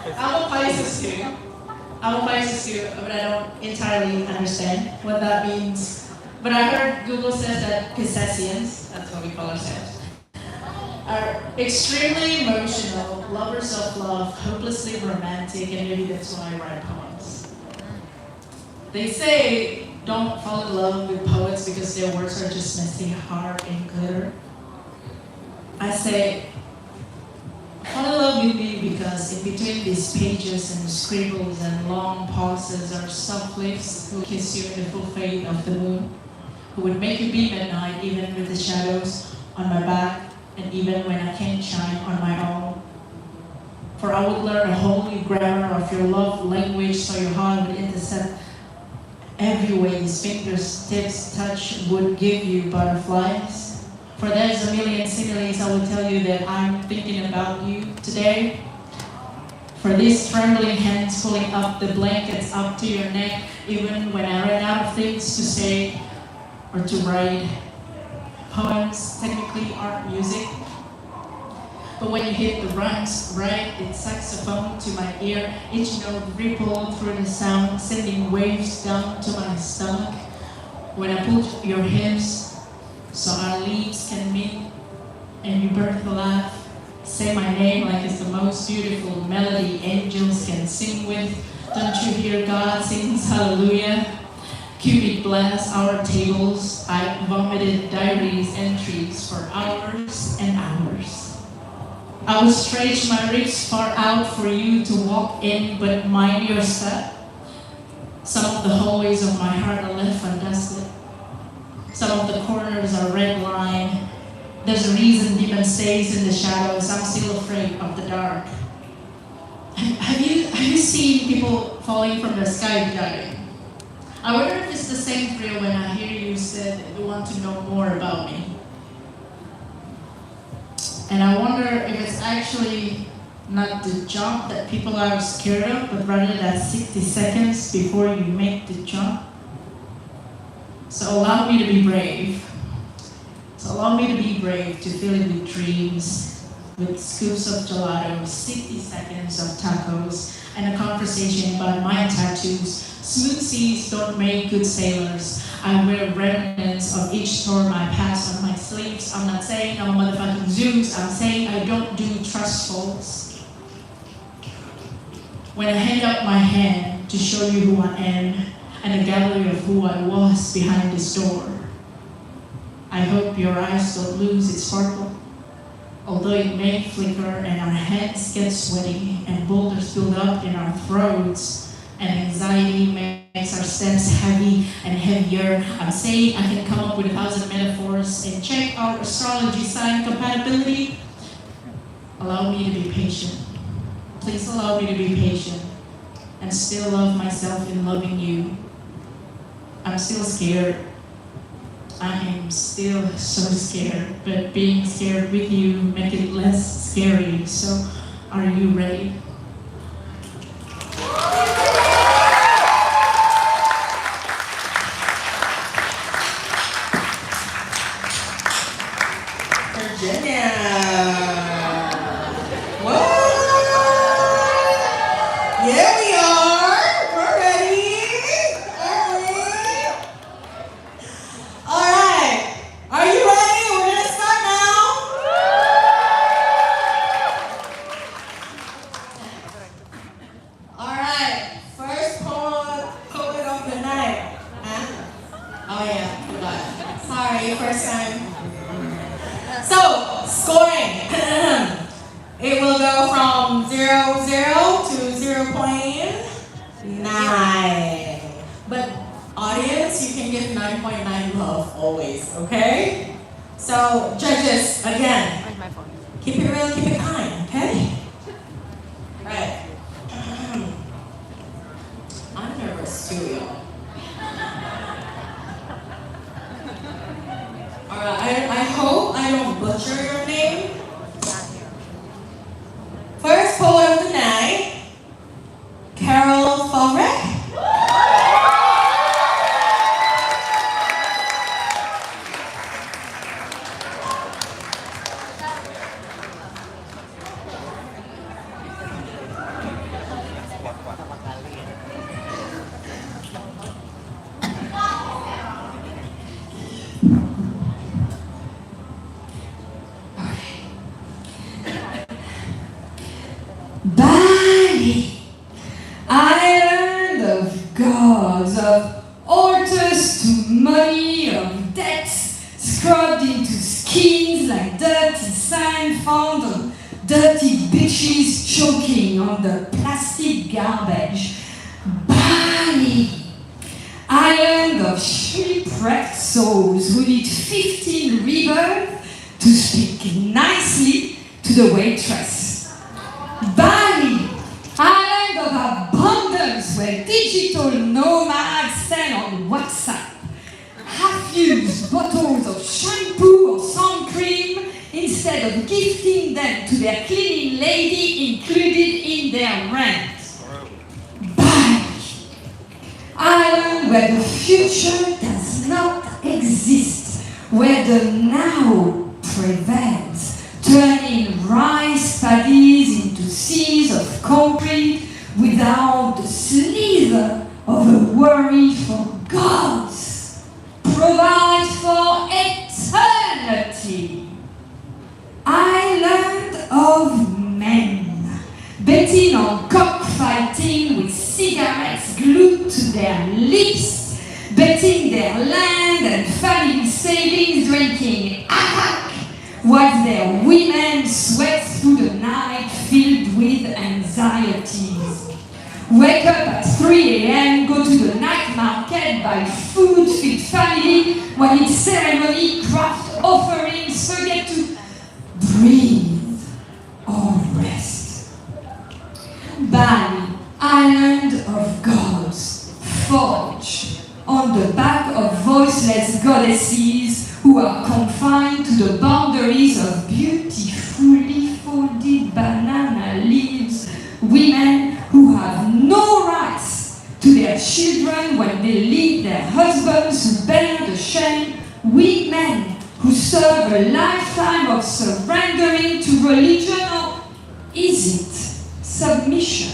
I'm a Pisces too. I'm a Pisces too, but I don't entirely understand what that means. But I heard Google says that Pisceans, that's what we call ourselves, are extremely emotional, lovers of love, hopelessly romantic, and maybe that's why I write poems. They say don't fall in love with poets because their words are just messy, hard, and glitter. I say fall in love with me because in between these pages and scribbles and long pauses are soft lips who kiss you in the full fade of the moon, who would make you beam at night even with the shadows on my back and even when I can't shine on my own. For I would learn a whole new grammar of your love language so your heart would intercept every way these fingertips touch would give you butterflies. For there's a million similes I will tell you that I'm thinking about you today. For these trembling hands pulling up the blankets up to your neck, even when I ran out of things to say or to write. Poems technically aren't music, but when you hit the runs right, it's saxophone to my ear. Each note rippled through the sound, sending waves down to my stomach. When I pulled your hips, so our lips can meet, and you birth a laugh. Say my name like it's the most beautiful melody angels can sing with. Don't you hear God sings hallelujah? Cupid bless our tables. I vomited diaries entries for hours and hours. I would stretch my ribs far out for you to walk in, but mind your step. Some of the hallways of my heart are left undusted. Some of the corners are red line. There's a reason demon stays in the shadows. I'm still afraid of the dark. Have you seen people falling from the sky diving? I wonder if it's the same thrill when I hear you said you want to know more about me. And I wonder if it's actually not the jump that people are scared of, but rather that 60 seconds before you make the jump. So allow me to be brave. To fill it with dreams, with scoops of gelato, 60 seconds of tacos, and a conversation about my tattoos. Smooth seas don't make good sailors. I wear remnants of each storm I pass on my sleeves. I'm not saying I'm a motherfucking Zeus. I'm saying I don't do trust falls. When I hand out my hand to show you who I am and a gallery of who I was behind this door, I hope your eyes don't lose its sparkle. Although it may flicker and our hands get sweaty and boulders build up in our throats and anxiety makes our steps heavy and heavier, I'm saying I can come up with 1,000 metaphors and check our astrology sign compatibility. Allow me to be patient. Please allow me to be patient and still love myself in loving you. I'm still scared. I am still so scared, but being scared with you make it less scary. So, are you ready? Virginia! What? Yeah, we are! We're ready! Alright! Are you ready? We're gonna start now! Alright, first poet of the night. Huh? Oh yeah, forgot. Sorry, first time. So, scoring. It will go from 0, 0 to 0.9. But audience, you can give 9.9 love always, okay? So, judges, again, keep it real, keep it kind, okay? Right. I'm nervous too, y'all. Alright, I hope I don't butcher your name. First poet of the night, Carol Favrek. Bali, island of gods, of altars to money, of debts scrubbed into skins like dirty sand found on dirty beaches choking on the plastic garbage. Bali, island of shipwrecked souls who need 15 rebirths to speak nicely to the waitress. Bali, island of abundance where digital nomads sell on WhatsApp half-used bottles of shampoo or sun cream instead of gifting them to their cleaning lady included in their rent. Bali, island where the future does not exist, where the now prevails, turning rice paddies into seas of concrete without the slither of a worry for gods. Provide for eternity. Island of men, betting on cockfighting with cigarettes glued to their lips, betting their land and family savings, drinking arak, while their women sweat through the night filled with anxieties. Wake up at 3 a.m., go to the night market, buy food, feed family, while in ceremony, craft offerings, forget to breathe or rest. Bali, island of gods, forge on the back of voiceless goddesses who are confined to the boundaries of beautifully folded banana leaves, women who have no rights to their children when they leave their husbands who bear the shame, weak men who serve a lifetime of surrendering to religion, or is it submission?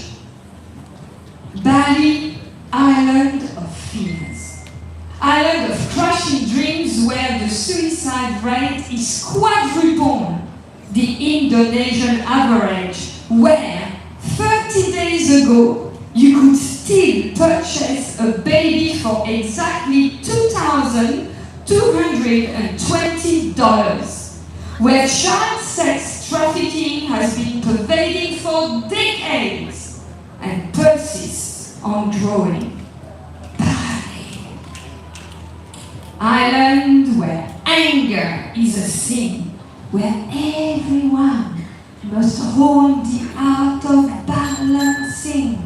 Bali, island of fears. Island of crushing dreams where the suicide rate is quadruple the Indonesian average, where 30 days ago you could still purchase a baby for exactly $2,220, where child sex trafficking has been pervading for decades and persists on growing. Bali, island where anger is a sin, where everyone must hold the art of balancing,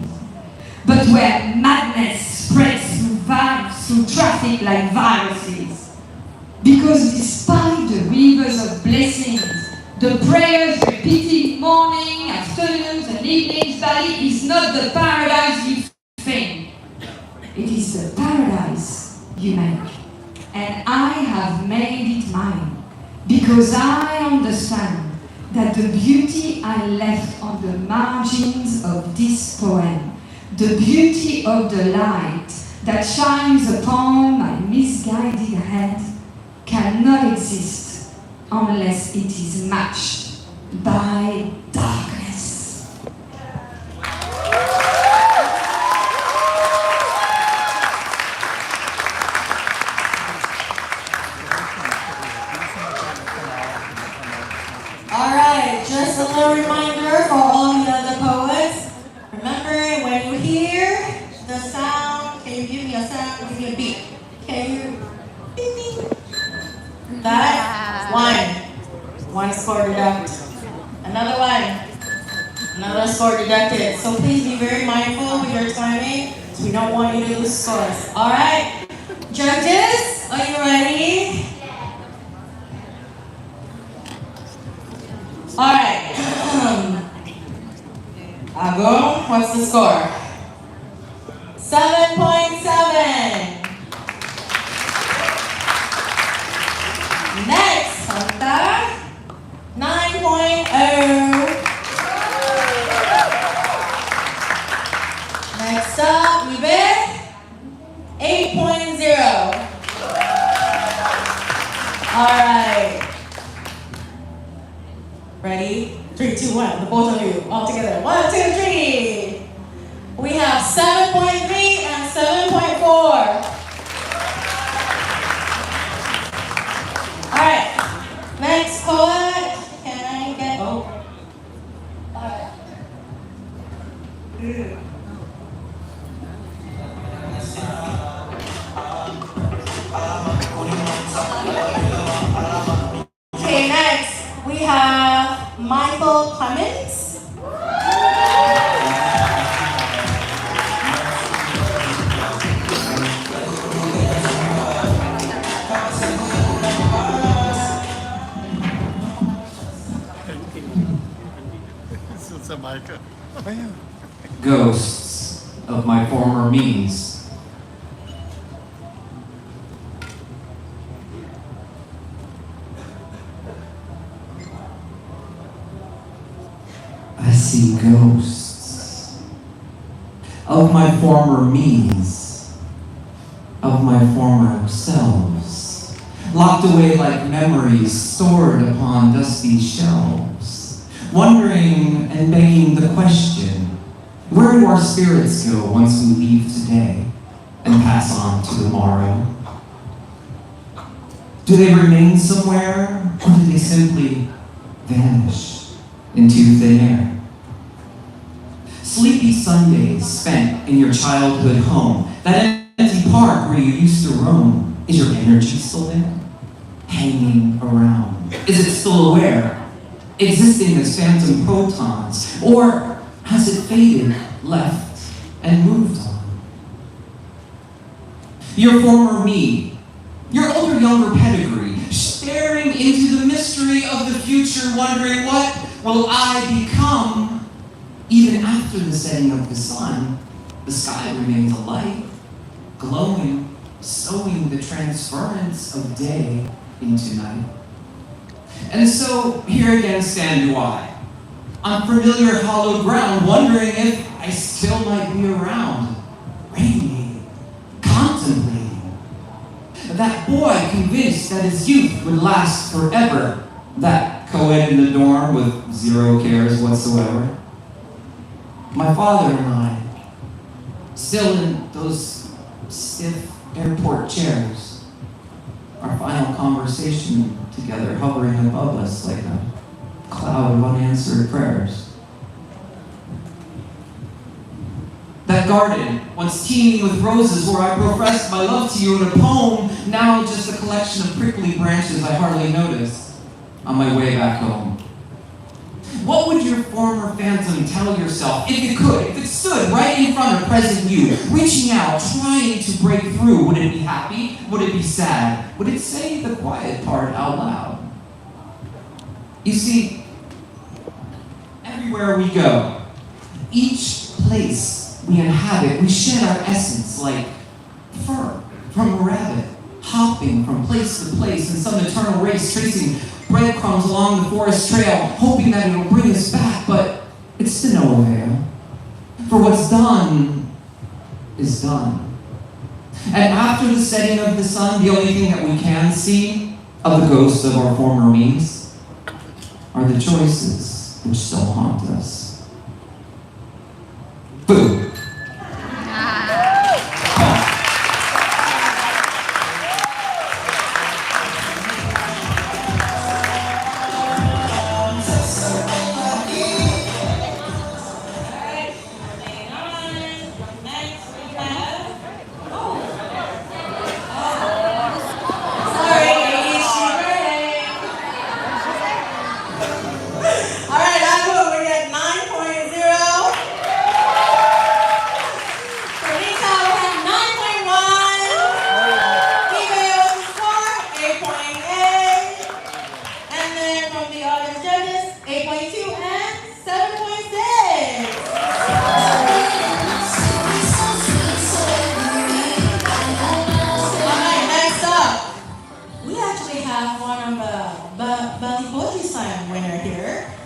but where madness spreads through traffic like viruses. Because despite the rivers of blessings, the prayers repeated morning, afternoons and evenings, Bali is not the paradise you think. It is the paradise you make. And I have made it mine, because I understand that the beauty I left on the margins of this poem, the beauty of the light that shines upon my misguided head, cannot exist unless it is matched by darkness. Alright, just a little reminder for all the other poets. Remember, when you hear the sound, can you give me a sound? Give me a beat. Can you? Beep, beep. That one score deduct. Another one, another score deducted. So please be very mindful with your timing. We don't want you to lose scores. Alright, judges, are you ready? Alright. Ago, what's the score? 7.7. Next, Santa, 9.0. Next up, Ubud, 8.0. Alright. Ready? 3, 2, 1. The both of you all together. 1, 2, 3. Okay, next we have Michael Clemens. Ghosts of my former me's. I see ghosts of my former me's, of my former selves, locked away like memories stored upon dusty shelves, wondering and begging the question, where do our spirits go once we leave today and pass on to tomorrow? Do they remain somewhere, or do they simply vanish into thin air? Sleepy Sundays spent in your childhood home, that empty park where you used to roam, is your energy still there? Hanging around? Is it still aware? Existing as phantom protons? Or has it faded, left, and moved on? Your former me, your older, younger pedigree, staring into the mystery of the future, wondering what will I become? Even after the setting of the sun, the sky remains alight, glowing, sowing the transference of day into night. And so here again stand do I, on familiar hallowed ground, wondering if I still might be around, radiating, contemplating. That boy convinced that his youth would last forever, that co-ed in the dorm with zero cares whatsoever. My father and I, still in those stiff airport chairs, our final conversation together hovering above us like a cloud of unanswered prayers. That garden, once teeming with roses where I professed my love to you in a poem, now just a collection of prickly branches I hardly noticed on my way back home. What would your former phantom tell yourself if it could, if it stood right in front of present you, reaching out, trying to break through? Would it be happy? Would it be sad? Would it say the quiet part out loud? You see, everywhere we go, each place we inhabit, we shed our essence like fur from a rabbit, hopping from place to place in some eternal race, tracing breadcrumbs along the forest trail, hoping that it'll bring us back, but it's to no avail. For what's done is done. And after the setting of the sun, the only thing that we can see of the ghosts of our former me's are the choices which still haunt us. Food.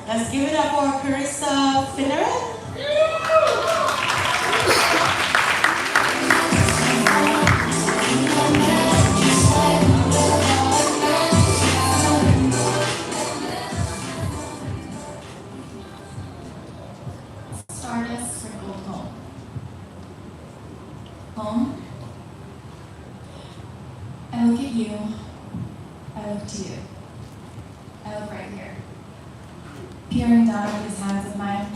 Let's give it up for Carissa Finneret. Stardust sprinkled home. Home. I look at you. I look to you. I look right here. Peering down at these hands of mine,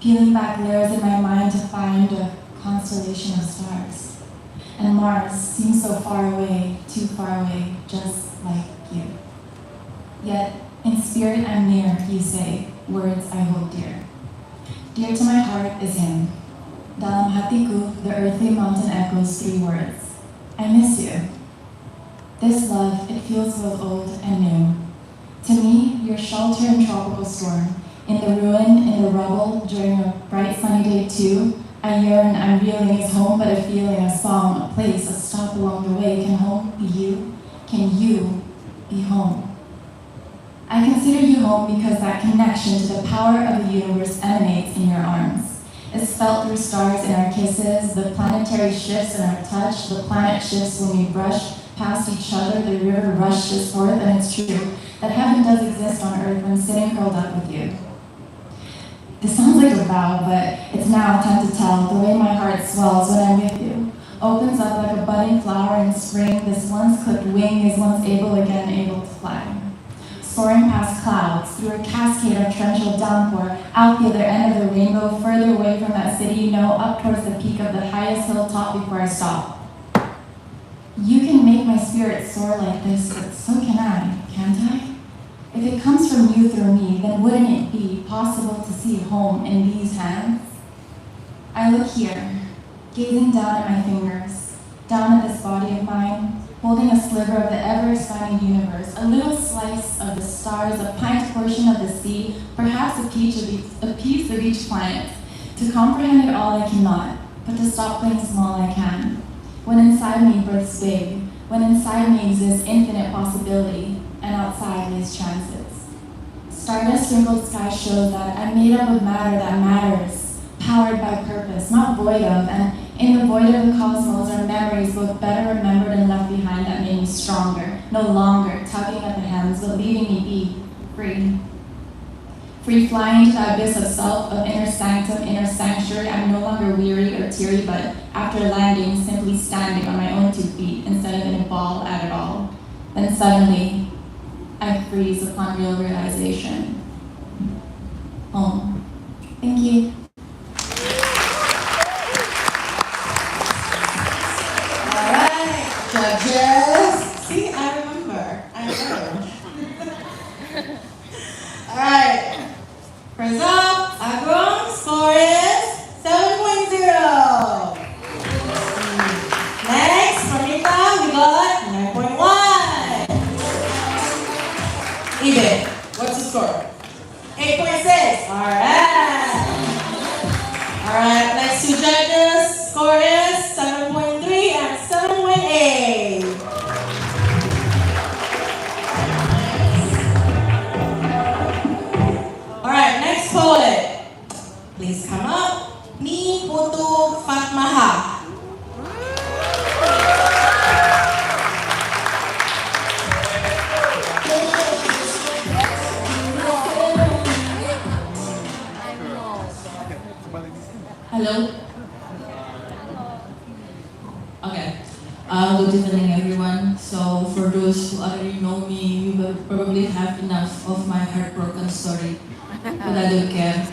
peeling back layers in my mind to constellation of stars. And Mars seems so far away, too far away, just like you. Yet, in spirit I'm near, you say, words I hold dear. Dear to my heart is him. Dalam hatiku, the earthly mountain echoes 3 words. I miss you. This love, it feels both old and new. To me, your shelter in tropical storm, in the ruin, in the rubble, during a bright sunny day too, I yearn, I'm reeling is home, but a feeling, a song, a place, a stop along the way. Can home be you? Can you be home? I consider you home because that connection to the power of the universe emanates in your arms. It's felt through stars in our kisses, the planetary shifts in our touch, the planet shifts when we brush past each other, the river rushes forth, and it's true that heaven does exist on earth when sitting curled up with you. This sounds like a vow, but it's now time to tell. The way my heart swells when I'm with you opens up like a budding flower in spring. This once clipped wing is once able to fly. Soaring past clouds, through a cascade of torrential downpour, out the other end of the rainbow, further away from that city you know, up towards the peak of the highest hilltop before I stop. You can make my spirit soar like this, but so can I, can't I? If it comes from you through me, then wouldn't it be possible to see home in these hands? I look here, gazing down at my fingers, down at this body of mine, holding a sliver of the ever-expanding universe, a little slice of the stars, a pint portion of the sea, perhaps a piece of each planet. To comprehend it all I cannot, but to stop playing small I can. When inside me births big, when inside me exists infinite possibility, and outside lays transits. Stardust sprinkled sky shows that I'm made up of matter that matters, powered by purpose, not void of, and in the void of the cosmos are memories both better remembered and left behind that made me stronger, no longer tugging at the hems, but leaving me be free. Free flying to the abyss of self, of inner sanctum, inner sanctuary. I'm no longer weary or teary, but after landing, simply standing on my own 2 feet instead of in a ball at it all. Then suddenly, I freeze upon real realization. Home. Thank you. All right, judges. See, I remember. I know. All right. First up, Agron, score is 7.0. Next, from Rita, we got 9.1. Even. What's the score? 8.6. All right. All right, next 2 judges, score is 7.3 and 7.8. All right, next poet. Please come up. Ni Putu Fatmaha. Hello. Okay. Good evening, everyone. So, for those who already know me, you will probably have enough of my heartbroken story, but I don't care.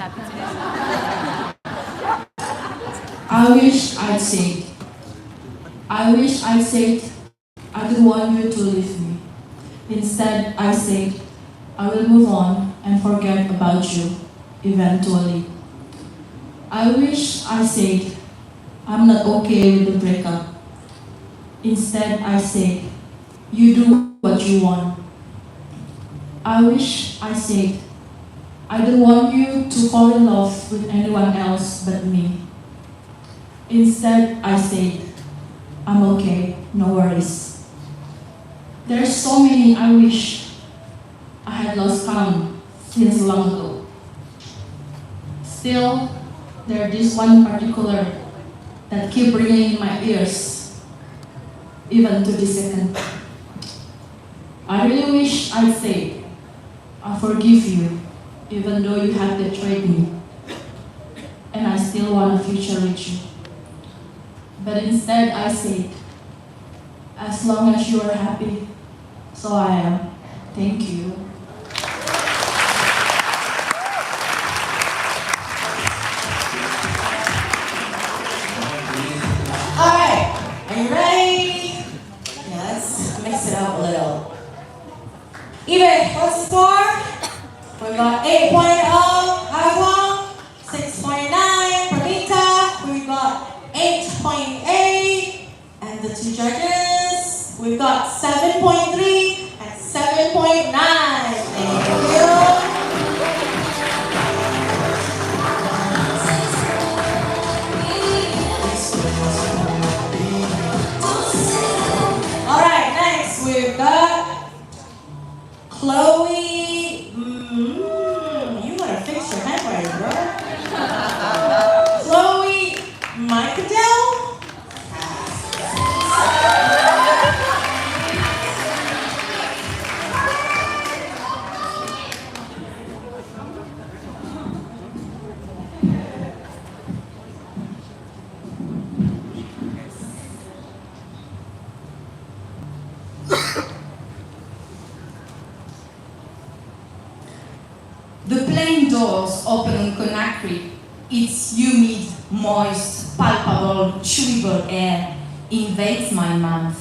I wish I'd said. I wish I'd said, I don't want you to leave me. Instead, I said, I will move on and forget about you, eventually. I wish I said, I'm not okay with the breakup. Instead, I said, you do what you want. I wish I said, I don't want you to fall in love with anyone else but me. Instead, I said, I'm okay, no worries. There's so many I wish I had lost count since long ago. Still, there's this one particular that keep ringing in my ears, even to this second. I really wish I'd say, I forgive you, even though you have betrayed me, and I still want a future with you. But instead I said, as long as you are happy, so I am. Thank you. got 8.0, Agwang. 6.9, Pranita. We've got 8.8. And the two judges, we've got 7.3 and 7.9. Thank you. Alright, next we've got Chloe. You gotta fix your handwriting, bro. Chloe Michael. The plane doors open on Conakry. Its humid, moist, palpable, chewable air invades my mouth.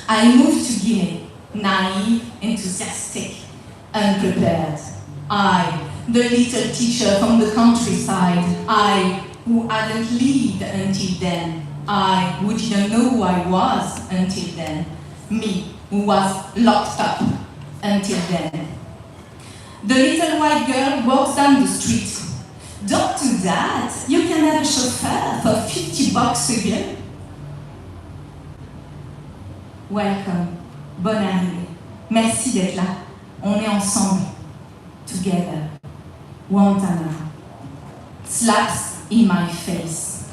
I move to Guinea, naive, enthusiastic, unprepared. I, the little teacher from the countryside. I, who hadn't lived until then. I, who didn't know who I was until then. Me, who was locked up until then. The little white girl walks down the street. Don't do that. You can have a chauffeur for $50 a year. Welcome. Bonne arrivée. Merci d'être là. On est ensemble. Together. Guantanamo. Slaps in my face.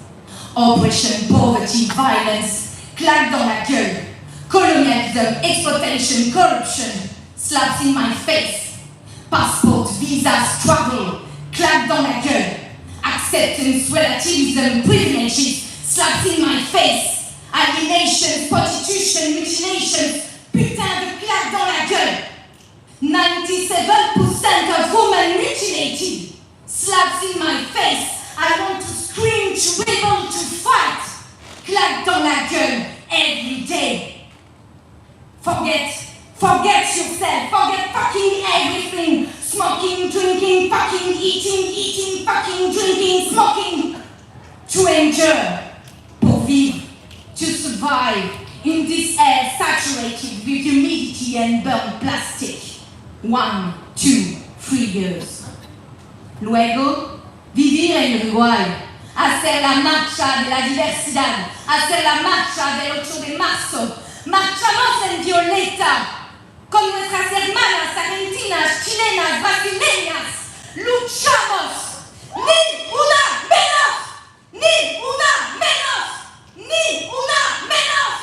Oppression, poverty, violence. Claque dans la gueule. Colonialism, exploitation, corruption. Slaps in my face. Passport, visa, struggle, claque dans la gueule. Acceptance, relativism, privileges, slaps in my face. Alienation, prostitution, mutilations, putain de claque dans la gueule. 97% of women mutilated, slaps in my face. I want to scream, to rebel, to fight. Claque dans la gueule every day. Forget yourself, forget fucking everything. Smoking, drinking, fucking eating, fucking drinking, smoking. To endure, pour vivre, to survive in this air saturated with humidity and burnt plastic. 1, 2, 3 years. Luego, vivir en Uruguay, hacer la marcha de la diversidad, hacer la marcha del 8 de marzo. Marchamos en violeta. Con nuestras hermanas argentinas, chilenas, brasileñas, luchamos. Ni una menos, ni una menos, ni una menos.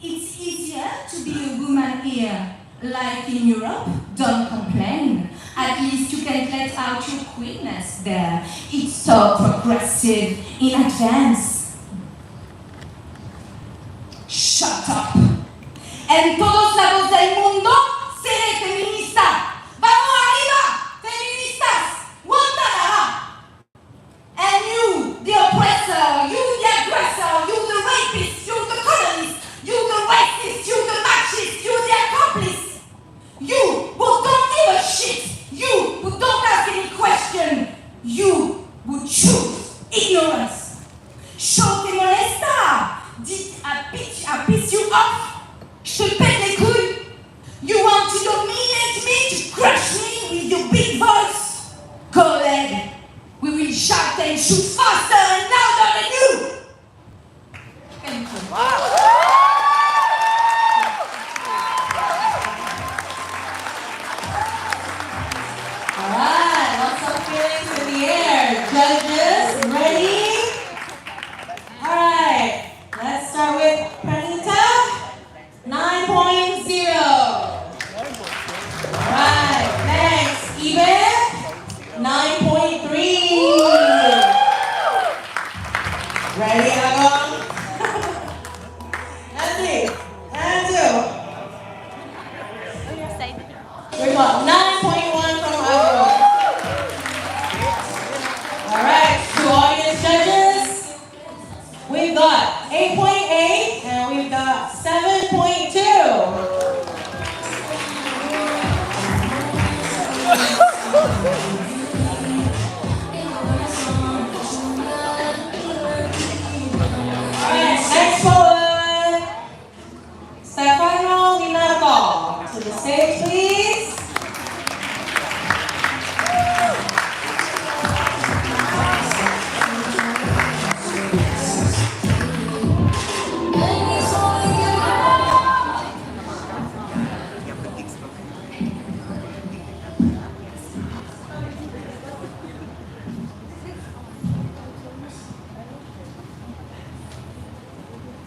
It's easier to be a woman here, like in Europe. Don't complain. At least you can let out your queerness there. It's so progressive in advance. Shut up. En todos lados del mundo, seré feminista. ¡Vamos arriba, feministas! ¡Guantanamo! And you, the oppressor, you, the aggressor, you, the rapist, you, the colonist, you, the racist, you, the machist, you, the accomplice. You, who don't give a shit. You, who don't ask any question. You, who choose ignorance. Chaud te molesta. Dit I piss you off. Je te pète les couilles. You want to dominate me, to crush me with your big voice? Go ahead. We will shout and shoot faster and louder than you. Thank you. Alright, lots of feelings in the air. Judges, ready? Alright, let's start with Pranita. 9.0. Alright, next, Eben. 9.3. Ready, Agong? And 3, and 2. We've got 9.1 from Agong. Alright, two audience judges. We've got 8.8 and we've got 7.2.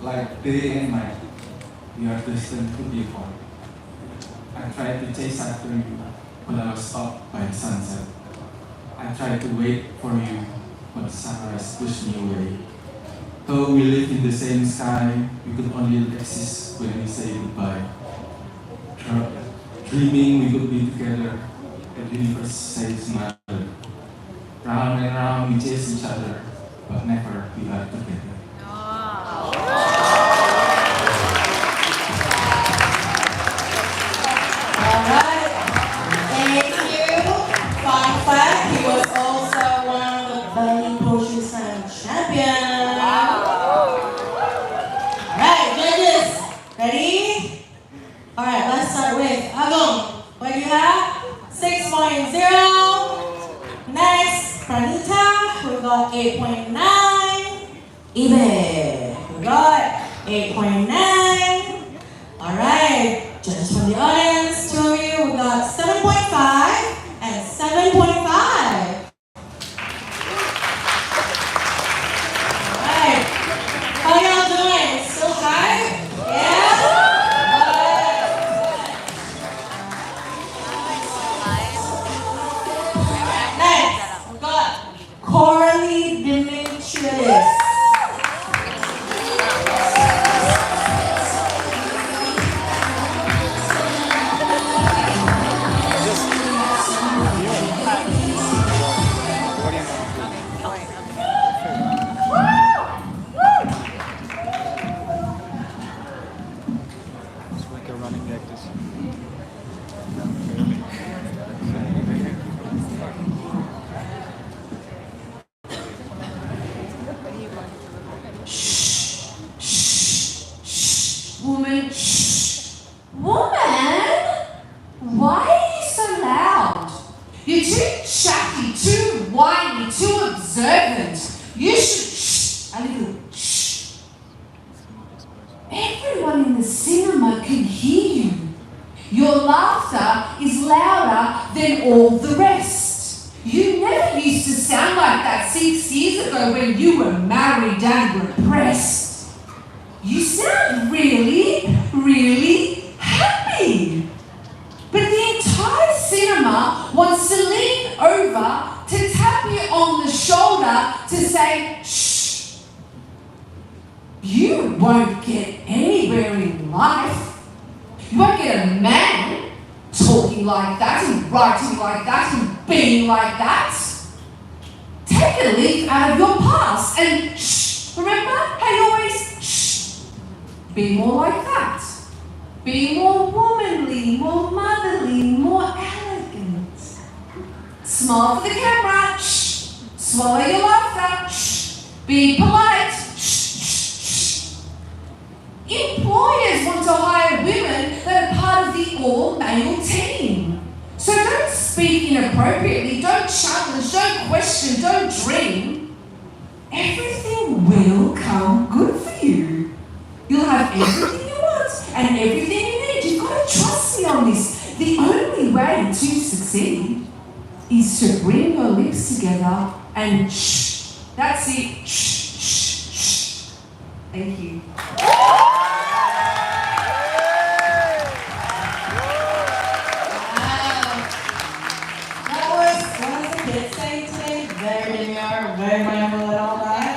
like day and night, we are destined to be apart. I tried to chase after you, but I was stopped by the sunset. I tried to wait for you, but the sunrise pushed me away. Though we live in the same sky, we could only exist when we say goodbye. Dreaming we could be together, the universe says neither. Round and round we chase each other, but never we are together. Alright, thank you. Fun fact, he was also one of the Belly Poetry Slam champions. Alright, judges, ready? Alright, let's start with Agong. What do you have? 6.0. Next, Pranita, we got 8.9. Ibe, we got 8.9. Alright, judges from the audience, two of you, we got 7.5 and 7.5. Alright, how y'all doing? Still high? Yeah? Next, we got Coralie Demetrius. Woman, shh. Woman? Why are you so loud? You're too chatty, too whiny, too observant. You should shh a little shh. Everyone in the cinema can hear you. Your laughter is louder than all the rest. You never used to sound like that 6 years ago when you were married and repressed. You sound really, really happy. But the entire cinema wants to lean over to tap you on the shoulder to say, shh. You won't get anywhere in life. You won't get a man talking like that and writing like that and being like that. Take a leaf out of your past and shh. Remember how you always shh. Be more like that. Be more womanly, more motherly, more elegant. Smile for the camera. Shh. Swallow your laughter. Shh. Be polite. Shh. Shh. Shh. Employers want to hire women that are part of the all-male team. So don't speak inappropriately, don't challenge, don't question, don't dream. Everything will come good for you. You'll have everything you want and everything you need. You've got to trust me on this. The only way to succeed is to bring your lips together and shh. That's it. Shh, shh, shh. Thank you. What was the kids saying today? Very demure, very mindful and all that.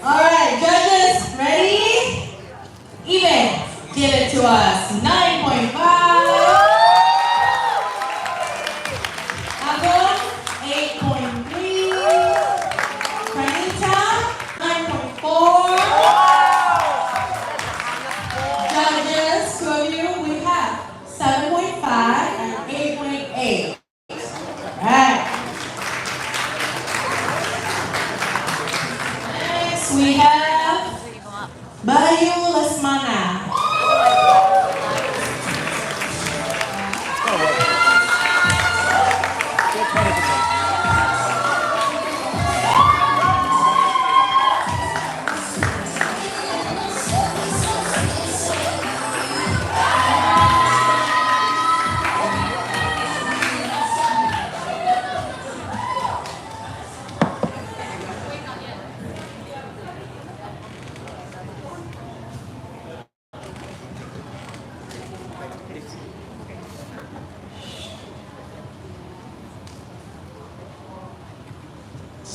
Alright, judges, ready? Even, give it to us. 9.5. Agong, 8.3. Pranita, 9.4. Judges, two of you, we have 7.5 and 8.8. Alright. Next, we have Bayu Lesmana.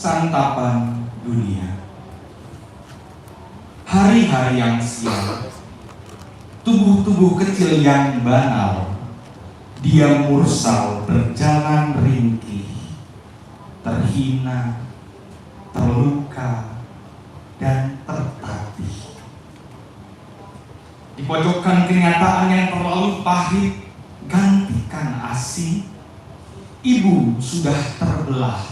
santapan dunia. Hari-hari yang sial, tubuh-tubuh kecil yang banal, dia mursal berjalan ringkih, terhina, terluka, dan tertatih. Di pojokan kenyataan yang terlalu pahit, gantikan ASI, ibu sudah terbelah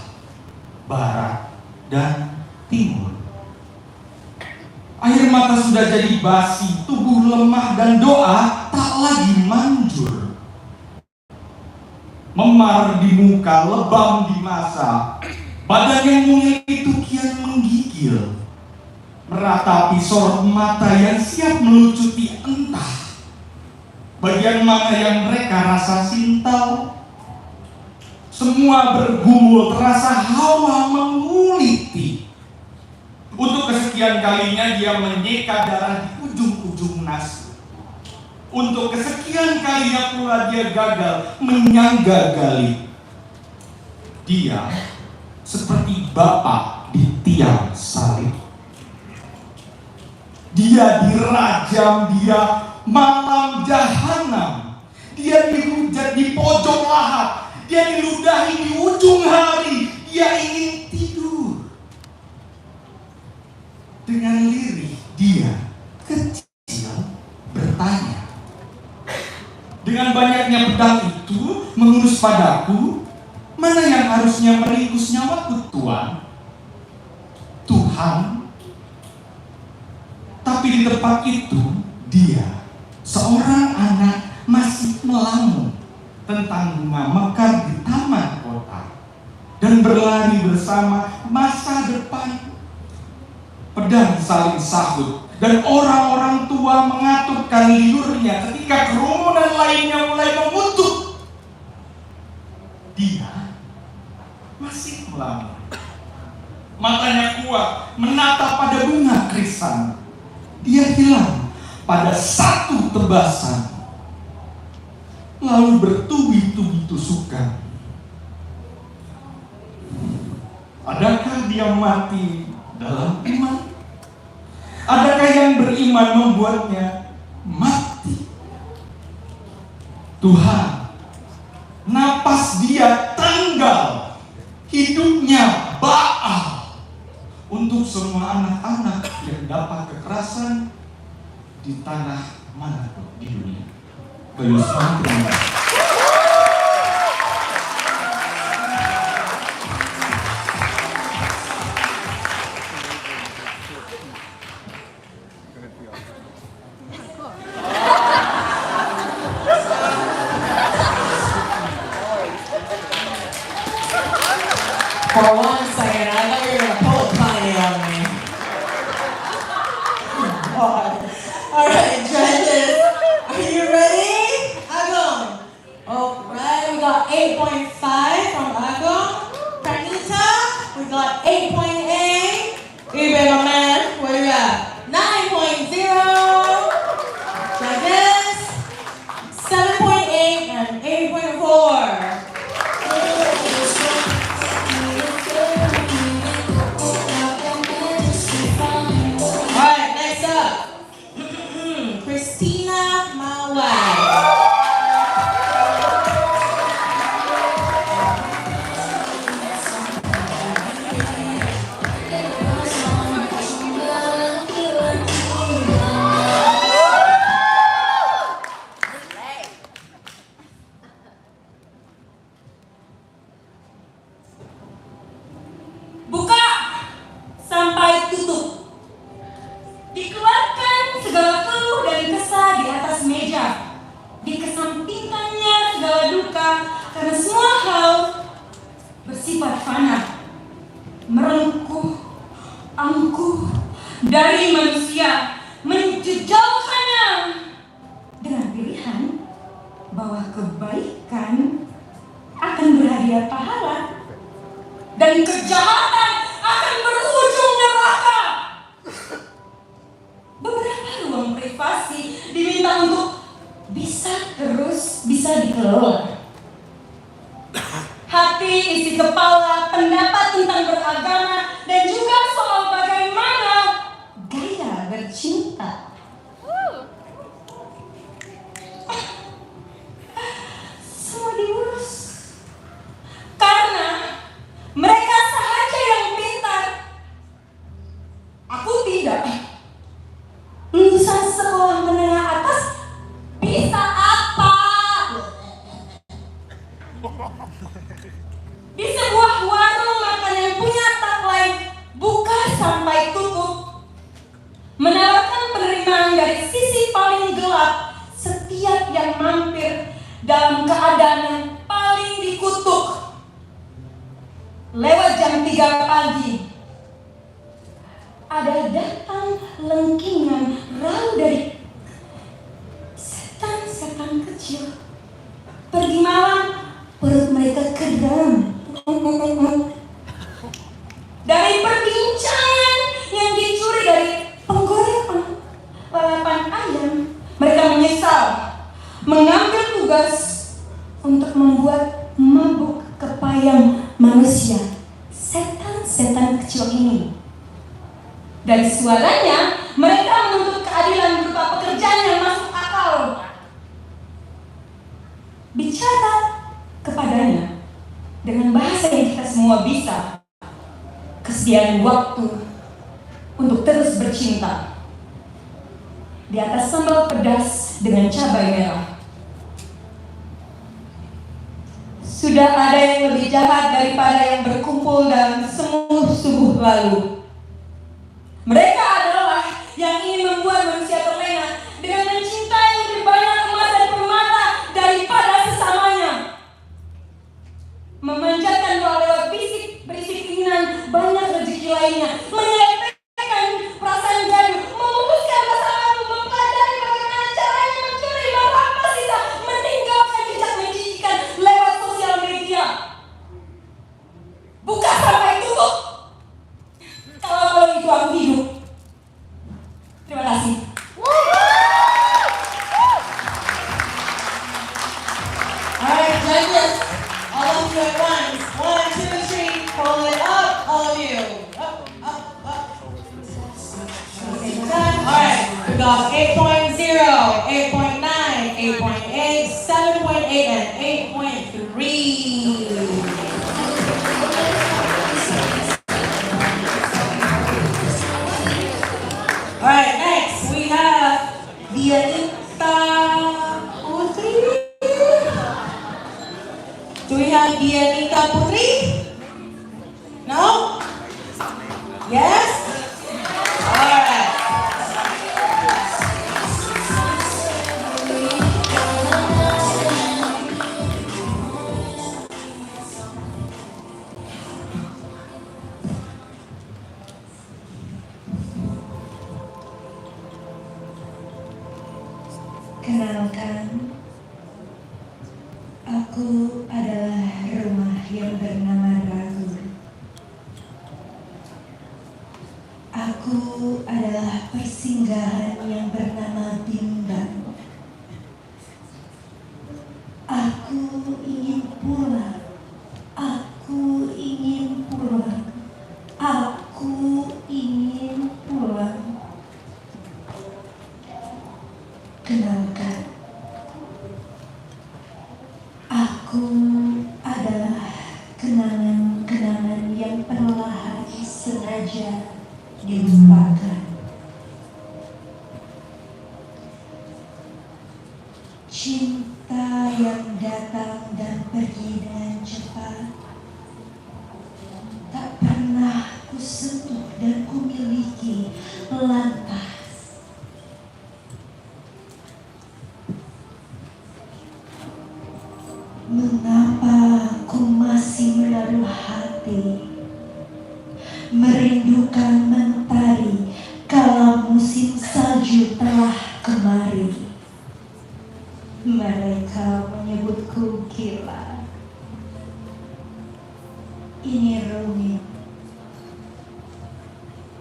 barat dan timur. Air mata sudah jadi basi, tubuh lemah dan doa tak lagi manjur. Memar di muka, lebam di masa, badan yang mungil itu kian menggigil, meratapi sorot mata yang siap melucuti entah bagian mana yang mereka rasa sintal. Semua bergumul, terasa hawa menguliti. Untuk kesekian kalinya dia menyeka darah di ujung-ujung nasi. Untuk kesekian kalinya pula dia gagal menyangga gali. Dia seperti bapak di tiang salib. Dia dirajam, dia malam jahanam. Dia dihujat di pojok lahat. Dia diludahi di ujung hari. Dia ingin tidur. Dengan lirih dia kecil bertanya. Dengan banyaknya pedang itu mengurus padaku, mana yang harusnya meringkus nyawaku, Tuhan? Tuhan. Tapi di tempat itu dia, seorang anak, masih melamun tentang bunga mekar di taman kota dan berlari bersama masa depan. Pedang saling sahut dan orang-orang tua mengaturkan liurnya ketika kerumunan lainnya mulai mengutuk. Dia masih melamun. Matanya kuat menatap pada bunga krisan. Dia hilang pada satu tebasan, lalu bertubi-tubi tusukan. Adakah dia mati dalam iman? Adakah yang beriman membuatnya mati? Tuhan, napas dia tanggal, hidupnya baal untuk semua anak-anak yang dapat kekerasan di tanah manapun di dunia. Bagi semua terima kasih. For one second, I thought you were going to pull a tiny on me. God. All right, judges, are you ready? Agong. All right, we got 8.5 from Agong. Pranita, we got 8.8. Ube, my man, where you at? 9.0. Judges, 7.8 and 8.4. Christina Mawai. Buka sampai tutup. Dikeluarkan segala keluh dan kesah di atas meja. Dikesampingkannya segala duka karena semua hal bersifat fana, merengkuh, angkuh dari manusia, menjejaukannya dengan pilihan bahwa kebaikan akan berhadiah pahala dan kejahatan akan berujung neraka. Beberapa ruang privasi diminta untuk bisa dikelola. Hati isi kepala pendapat tentang beragama mampir dalam keadaan yang paling dikutuk. Lewat jam 3 pagi, ada datang lengkingan rau dari setan-setan kecil. Pergi malam, perut mereka kram. Dari perbincangan yang dicuri dari penggorengan lalapan ayam, mereka menyesal mengambil tugas untuk membuat mabuk kepayang manusia, setan-setan kecil ini. Dari suaranya, mereka menuntut keadilan berupa pekerjaan yang masuk akal. Bicara kepadanya dengan bahasa yang kita semua bisa. Kesediaan waktu untuk terus bercinta di atas sambal pedas dengan cabai merah. Sudah ada yang lebih jahat daripada yang berkumpul dalam semua subuh lalu. Mereka adalah yang ingin membuat manusia terlena dengan mencintai lebih banyak emas dan permata daripada sesamanya. Memanjatkan doa lewat berisik keinginan banyak rezeki lainnya, menyepelekan perasaan gaduh, memutuskan masa lalu, mempelajari bagaimana caranya mencuri, merampas sisa, meninggalkan jejak menjijikan lewat sosial media. Buka sampai tutup. Kalau itu aku hidup. Terima kasih. Alright, judges, all of you at once. 1, 2, 3, pull it up, all of you. Up, up, up. Alright, we got 8.0, 8.9, 8.8, 7.8, and 8.3. Alright, next we have Dianita Putri. Do we have Dianita Putri? No? Yes? Alright. Kenalkan, aku adalah rumah yang bernama Ragu. Aku adalah persinggahan yang bernama Bimbang. Aku ingin pulang. Aku ingin pulang. Aku ingin pulang. Kenalkan, aku adalah kenangan-kenangan yang perlahan sengaja dilupakan. Cinta yang datang dan pergi dengan cepat, tak pernah kusentuh dan kumiliki lantas. Mengapa ku masih menaruh hati, merindukan mentari kala musim salju telah kemari. Mereka menyebutku gila. Ini rumit.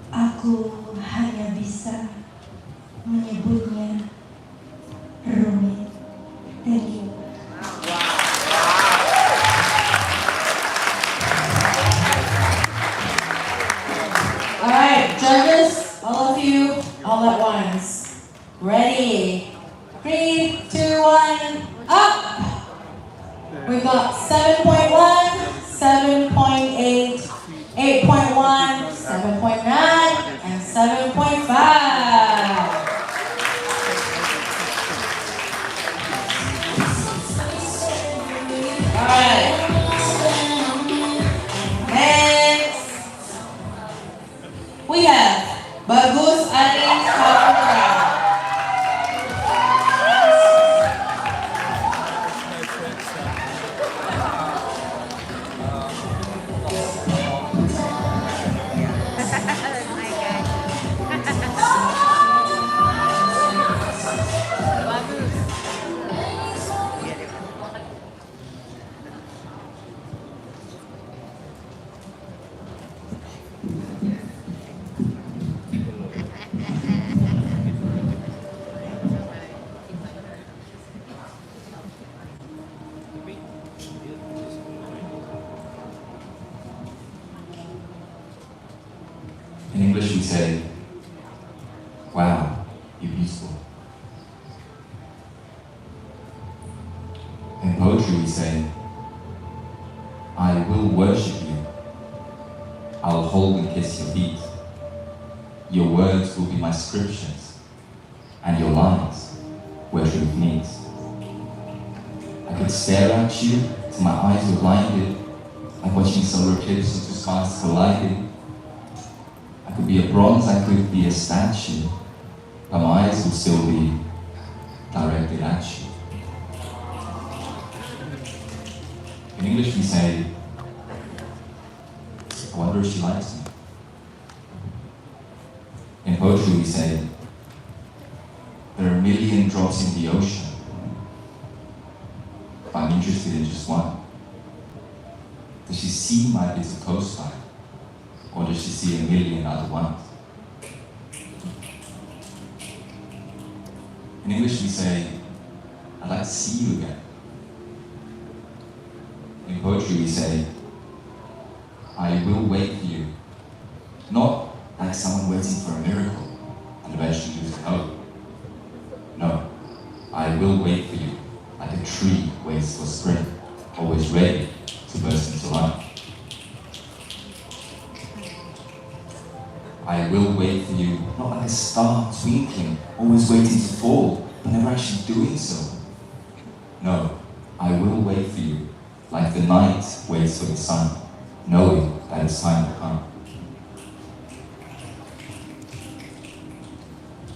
Aku hanya bisa menyebutnya rumit. Thank you. Alright, judges, all of you, all at once. Ready? 3, 2, 1, up! We got 7.1, 7.8, 8.1, 7.9, and 7.5. Alright. Next, we have Bagus Ari Saputra. In English we say, wow, you're beautiful. In poetry we say, I will worship you. I'll hold and kiss your feet. Your words will be my scriptures, and your lines where truth meets. I could stare at you till my eyes were blinded, like watching solar eclipse and two skies colliding. I could be a bronze, I could be a statue, but my eyes would still be directed at you. In English we say, I wonder if she likes me. In poetry we say, there are a million drops in the ocean, but I'm interested in just one. Does she see my bits of coastline, or does she see a million other ones? In English we say, I'd like to see you again. In poetry we say, I will wait for you. Not like someone waiting for a miracle and eventually losing hope. No, I will wait for you like a tree waits for spring, always ready to burst into life. I will wait for you, not like a star twinkling, always waiting to fall, but never actually doing so. No, I will wait for you like the night waits for the sun, knowing that it's time to come.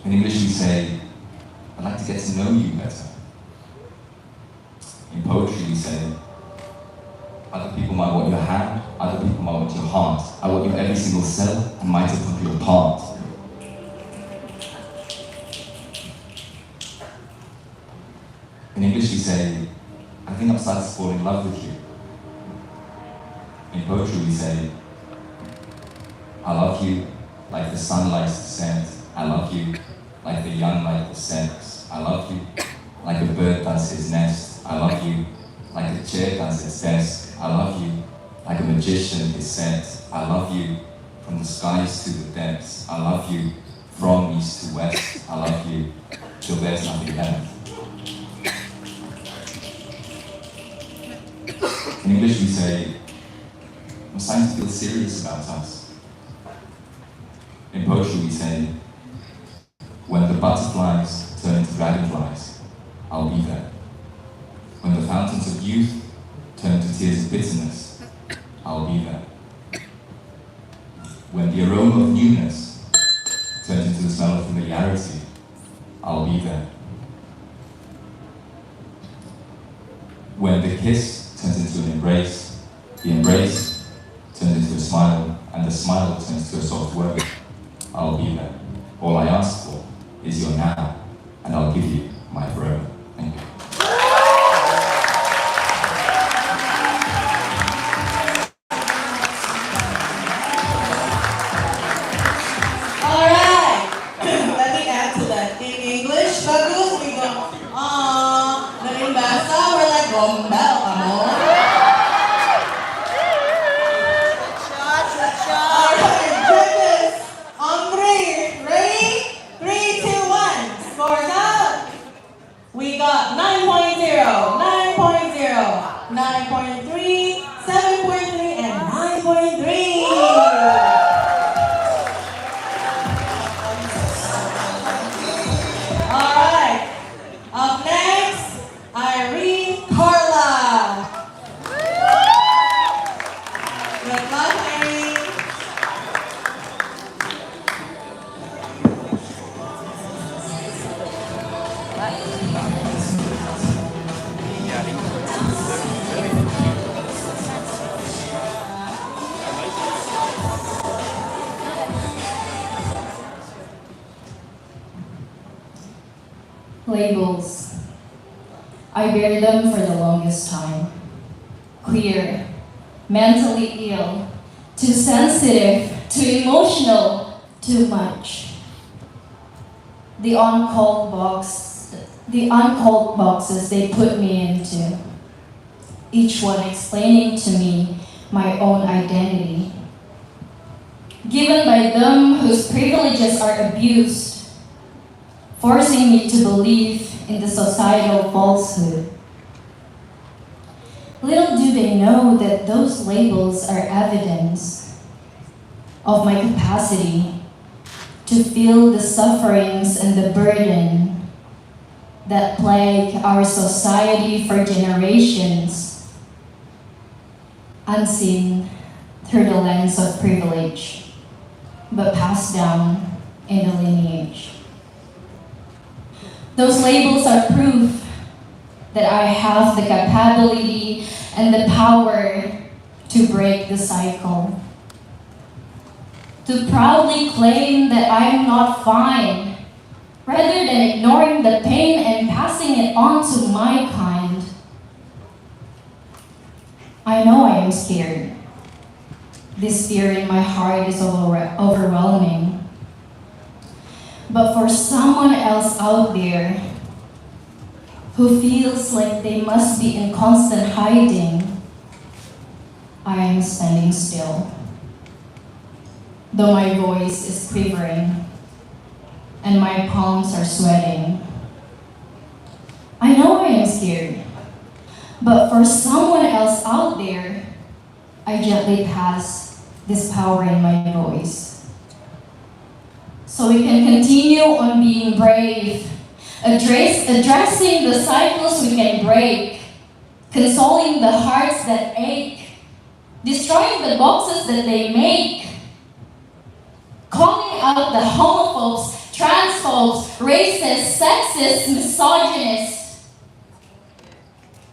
In English we say, I'd like to get to know you better. In poetry we say, other people might want your hand, other people might want your heart. I want your every single cell and mitochondrial part. In English we say, I think I'm starting to fall in love with you. In poetry we say, I love you like the sun lights the scent. I love you like the young light the scents. I love you like a bird does his nest. I love you like a chair does its desk. I love you like a magician his set. I love you from the skies to the depths. I love you from east to west. I love you till there's nothing left. In English we say, I'm starting to feel serious about us. In poetry we say, when the butterflies turn into dragonflies, I'll be there. When the fountains of youth turn to tears of bitterness, I'll be there. When the aroma of newness turns into the smell of familiarity, I'll be there. When the kiss turns into an embrace, the embrace turns into a smile, and the smile turns to a soft word, I'll be there. All I ask for is your now, and I'll give you my forever. Thank you. Alright, let me add to that. In English, bagus, we go, dan in bahasa, we're like, gombal, kamu. Alright, judges, on three, ready? 3, 2, 1, scores up. We got 9.0, 9.0, 9.3, 7.3, and 9.3. Alright, up next, Irene Carla. Good luck, Irene. Labels. I bear them for the longest time. Queer, mentally ill, too sensitive, too emotional, too much. The uncalled boxes they put me into, each one explaining to me my own identity. given by them whose privileges are abused, forcing me to believe in the societal falsehood. Little do they know that those labels are evidence of my capacity to feel the sufferings and the burden that plague our society for generations, unseen through the lens of privilege, but passed down in the lineage. Those labels are proof that I have the capability and the power to break the cycle. To proudly claim that I am not fine, rather than ignoring the pain and passing it on to my kind. I know I am scared. This fear in my heart is overwhelming. But for someone else out there who feels like they must be in constant hiding, I am standing still. Though my voice is quivering and my palms are sweating. I know I am scared, but for someone else out there, I gently pass this power in my voice. So we can continue on being brave, addressing the cycles we can break, consoling the hearts that ache, destroying the boxes that they make, calling out the homophobes, transphobes, racists, sexists, misogynists.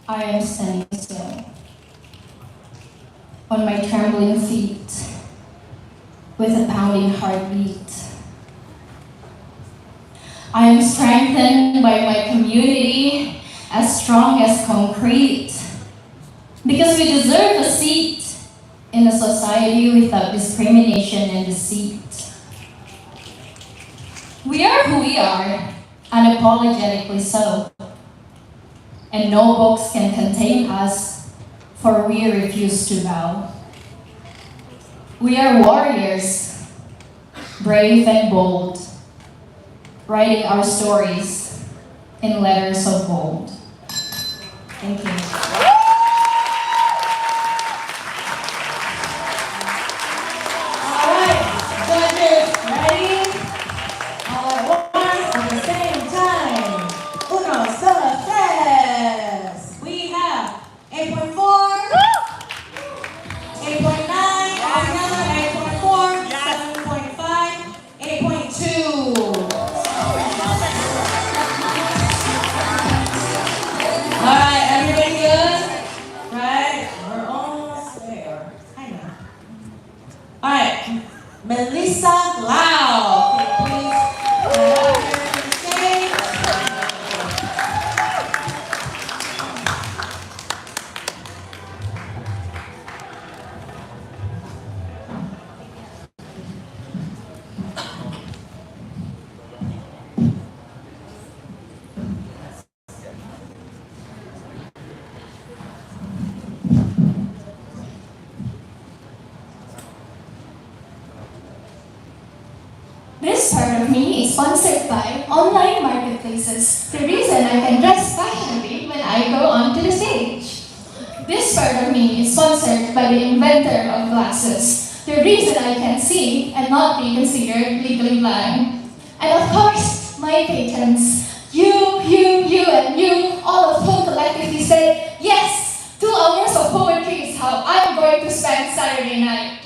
I am standing still on my trembling feet with a pounding heartbeat. I am strengthened by my community, as strong as concrete, because we deserve a seat in a society without discrimination and deceit. We are who we are, unapologetically so, and no box can contain us, for we refuse to bow. We are warriors, brave and bold, writing our stories in letters of gold. Thank you. All right, judges, ready? All at once at the same time. Uno, dos, tres. We have 8.4, 8.9, another 8.4, 7.5, 8.2. All right, everybody good? Right, we're almost there. I know. All right, Melissa Lau, can you please come up here to the stage? This part of me is sponsored by online marketplaces, the reason I can dress fashionably when I go onto the stage. This part of me is sponsored by the inventor of glasses, the reason I can see and not be considered legally blind. And of course, my patrons, you, and you, all of whom collectively said, yes, 2 hours of poetry is how I'm going to spend Saturday night.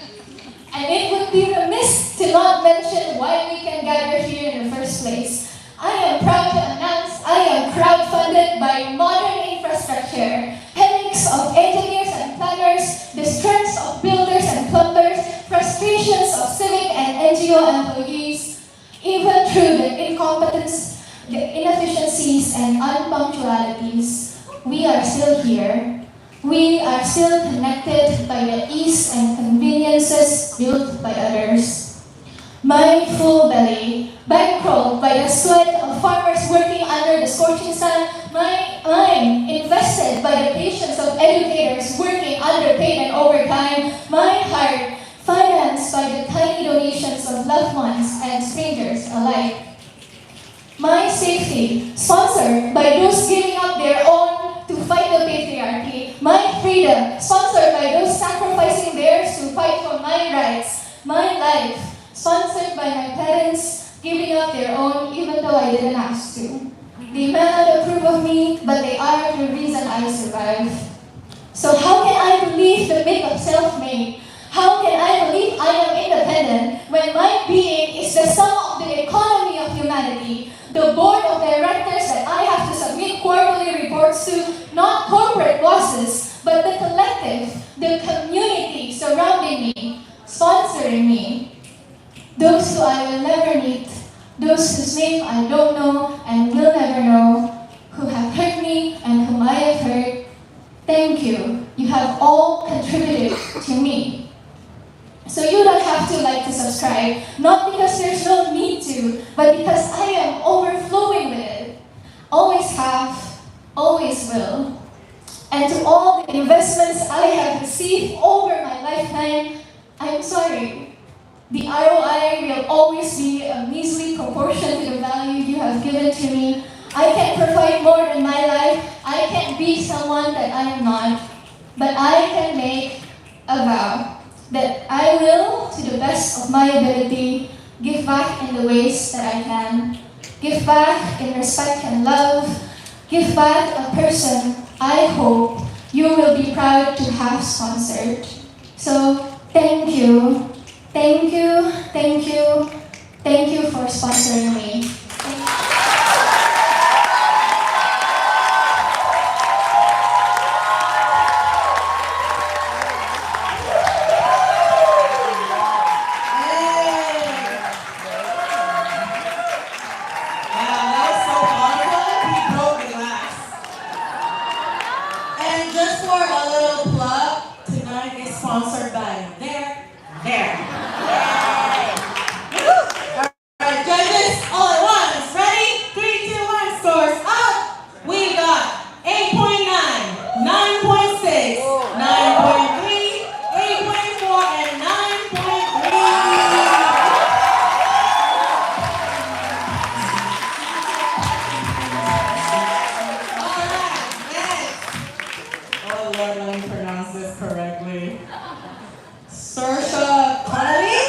And it would be remiss to not mention why we can gather here in the first place. I am proud to announce I am crowdfunded by modern infrastructure, headaches of engineers and planners, the stress of builders and plumbers, frustrations of civic and NGO employees, even through the incompetence, the inefficiencies and unpunctualities. We are still here. We are still connected by the ease and conveniences built by others. My full belly, bankrolled by the sweat of farmers working under the scorching sun, my mind invested by the patience of educators working underpaid and overtime, my heart financed by the tiny donations alike. My safety, sponsored by those giving up their own to fight the patriarchy. My freedom, sponsored by those sacrificing theirs to fight for my rights. My life, sponsored by my parents giving up their own even though I didn't ask to. They may not approve of me, but they are the reason I survive. So how can I believe the myth of self-made? How can I believe I am independent when my being is the sum of the economy of humanity, the board of directors that I have to submit quarterly reports to, not corporate bosses, but the collective, the community surrounding me, sponsoring me, those who I will never meet, those whose name I don't know and will never know, who have hurt me and whom I have hurt. Thank you. You have all contributed to me. So you don't have to like to subscribe, not because there's no need to, but because I am overflowing with it. Always have, always will. And to all the investments I have received over my lifetime, I'm sorry. The ROI will always be a measly proportion to the value you have given to me. I can't provide more than my life. I can't be someone that I am not. But I can make a vow that I will, to the best of my ability, give back in the ways that I can. Give back in respect and love. Give back a person I hope you will be proud to have sponsored. So, thank you. Thank you, thank you, thank you for sponsoring me. Sponsored by there. Judges, all at once. Ready? 3, 2, 1. Scores up. We got 8.9, 9.6, 9.3, 8.4, and 9.3. All right, next. Oh Lord, let me pronounce this correctly. Saoirse Connolly.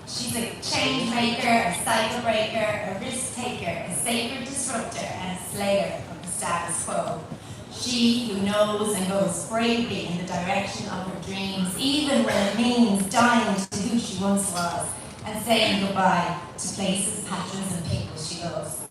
She's a change maker, a cycle breaker, a risk taker, a sacred disruptor, and a slayer of the status quo. She who knows and goes bravely in the direction of her dreams, even when it means dying to who she once was, and saying goodbye to places, patterns, and people she loves.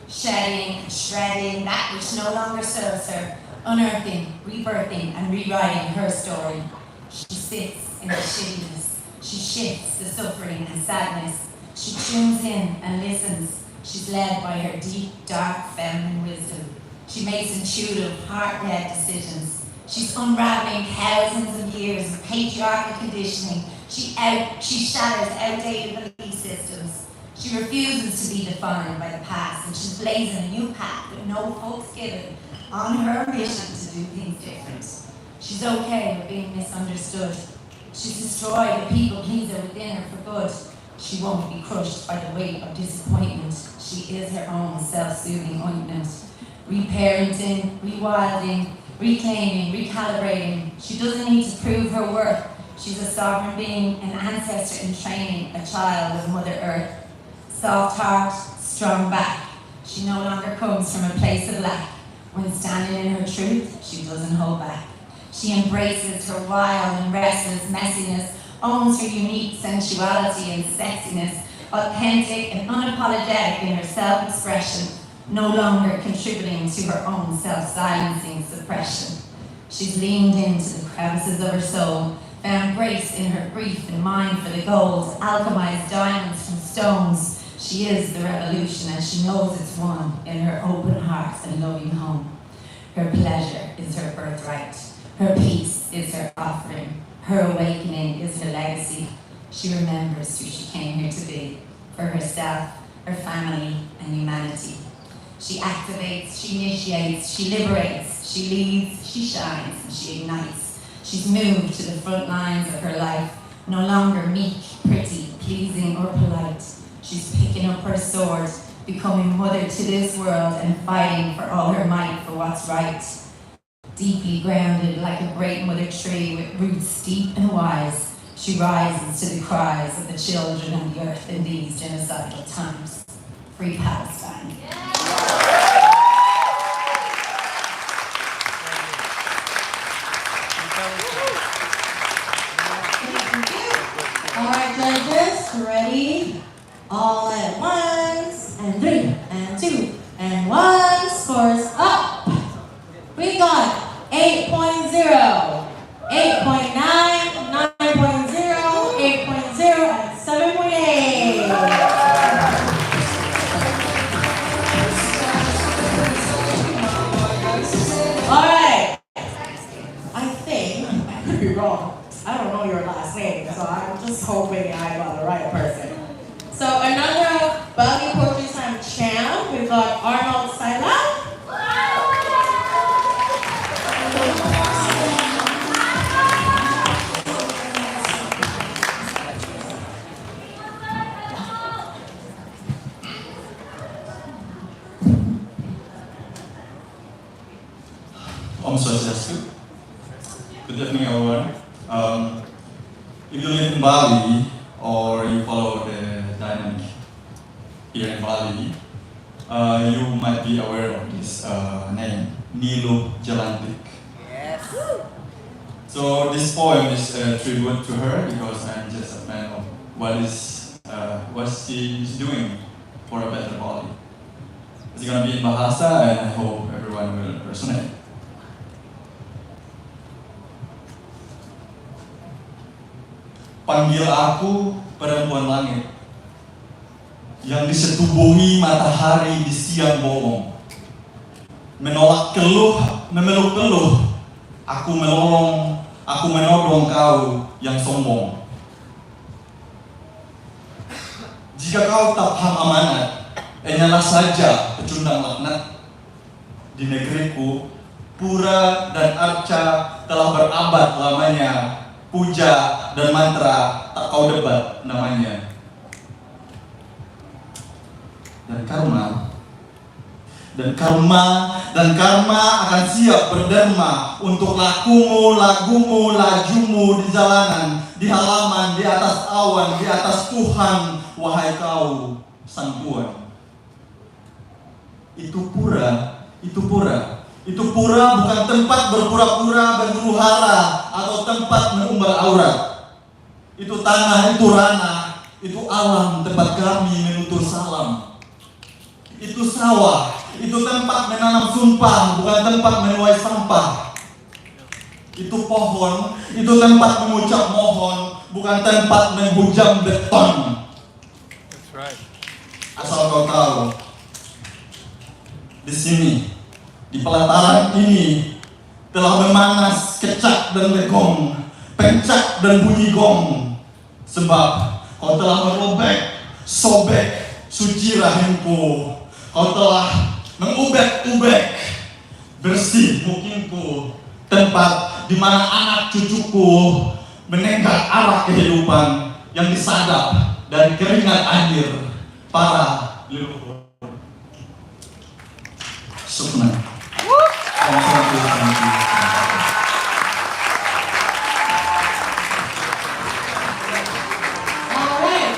Shedding and shredding that which no longer serves her, unearthing, rebirthing, and rewriting her story. She sits in the shittiness. She shifts the suffering and sadness. She tunes in and listens. She's led by her deep, dark, feminine wisdom. She makes intuitive, heart-led decisions. She's unraveling thousands of years of patriarchal conditioning. She shatters outdated belief systems. She refuses to be defined by the past, and she's blazing a new path with no fucks given on her mission to do things different. She's okay with being misunderstood. She's destroyed the people pleaser within her for good. She won't be crushed by the weight of disappointment. She is her own self-soothing ointment. Reparenting, rewilding, reclaiming, recalibrating. She doesn't need to prove her worth. She's a sovereign being, an ancestor in training, a child of Mother Earth. Soft heart, strong back. She no longer comes from a place of lack. When standing in her truth, she doesn't hold back. She embraces her wild and restless messiness, owns her unique sensuality and sexiness, authentic and unapologetic in her self-expression, no longer contributing to her own self-silencing suppression. She's leaned into the crevices of her soul, found grace in her grief and mind for the gold, alchemized diamonds from stones. She is the revolution, and she knows it's won in her open heart and loving home. Her pleasure is her birthright. Her peace is her offering. Her awakening is her legacy. She remembers who she came here to be, for herself, her family, and humanity. She activates, she initiates, she liberates, she leads, she shines, and she ignites. She's moved to the front lines of her life, no longer meek, pretty, pleasing, or polite. She's picking up her sword, becoming mother to this world and fighting for all her might for what's right. Deeply grounded like a great mother tree with roots deep and wise, she rises to the cries of the children of the earth in these genocidal times. Free Palestine. All right, judges, ready? All at once, and 3, and 2, and 1. Scores up. We got 8.0, 8.9, 9.0, 8.0, and 7.8. All right. I think I could be wrong. I don't know your last name, so I'm just hoping I got the right person. So another Bali Poetry Slam champ, we've got Arnold Saila. Om Swastiastu. Good evening, everyone. If you live in Bali or you follow the dynamic here in Bali, you might be aware of this name, Nilo Jelantik. Yes. So this poem is a tribute to her because I'm just a fan of what she's doing for a better Bali. It's gonna be in Bahasa, and I hope everyone will resonate. Panggil aku perempuan langit yang disetubuhi matahari di siang bolong. Menolak keluh, memeluk keluh. Aku melolong, aku menodong kau yang sombong. Jika kau tak paham amanat, enyalah saja pecundang laknat. Di negeriku, pura dan arca telah berabad lamanya. Puja dan mantra tak kau debat namanya. Dan karma akan siap berderma untuk lakumu, lagumu, lajumu di jalanan, di halaman, di atas awan, di atas Tuhan, wahai kau sang Tuhan. Itu pura. Itu pura bukan tempat berpura-pura, berhuru hara, atau tempat mengumbar aurat. Itu tanah, itu ranah, itu alam tempat kami menutur salam. Itu sawah, itu tempat menanam sumpah, bukan tempat menuai sampah. Itu pohon, itu tempat mengucap mohon, bukan tempat menghujam beton. That's right. Asal kau tahu, di sini, di pelataran ini telah memanas kecak dan legong, pencak dan bunyi gong. Sebab kau telah merobek, sobek suci rahimku. Kau telah mengubek-ubek bersih mukinku, tempat di mana anak cucuku menenggak arah kehidupan yang disadap dari keringat air para leluhur. Sukma. Alright.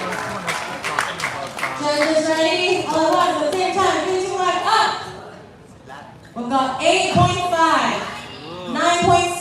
Judges ready? All at once at the same time. 3, 2, 1, up. We've got 8.5, 9.6.